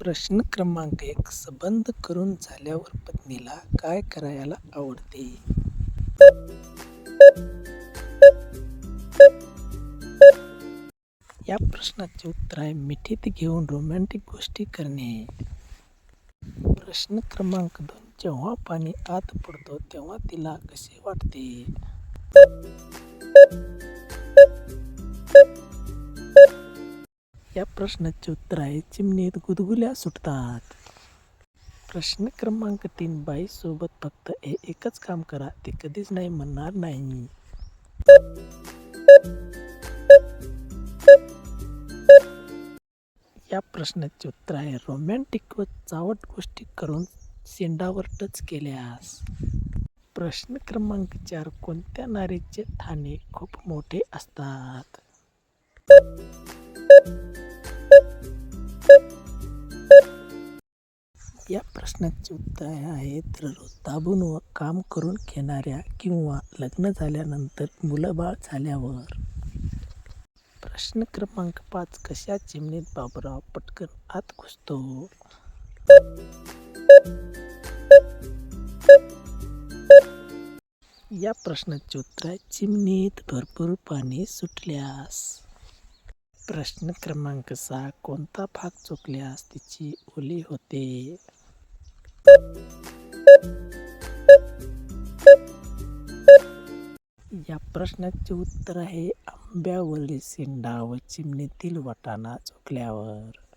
प्रश्न क्रमांक 1. संबंध करून झाल्यावर पत्नीला काय करायला आवडते? या प्रश्नाचे उत्तर आहे मिठीत घेऊन रोमॅन्टिक गोष्टी करणे. प्रश्न क्रमांक 2. जेव्हा पाणी आत पडतो तेव्हा तिला कसे वाटते? या प्रश्नाचे उत्तर आहे चिमणीत गुदगुल्या सुटतात. प्रश्न क्रमांक 3. बाईसोबत फक्त एकच काम करा, ती कधीच नाही म्हणणार नाही. या प्रश्नाचे उत्तर आहे रोमॅन्टिक व चावट गोष्टी करून शेंडावर टच केल्यास. प्रश्न क्रमांक 4. कोणत्या नारीचे ठाणे खूप मोठे असतात? या प्रश्नाचे उत्तर आहे दररोज दाबून व काम करून घेणाऱ्या किंवा लग्न झाल्यानंतर मुलंबाळ झाल्यावर. प्रश्न क्रमांक 5. कशा चिमणीत बाबूराव पटकन आत घुसतो? या प्रश्नाचे उत्तर आहे चिमणीत भरपूर पाणी सुटल्यास. प्रश्न क्रमांक 6. कोणता भाग चुकल्यास तिची ओली होते? या प्रश्नाचे उत्तर आहे आंब्यावरील शेंडा व चिमणीतील वाटाणा चुकल्यावर.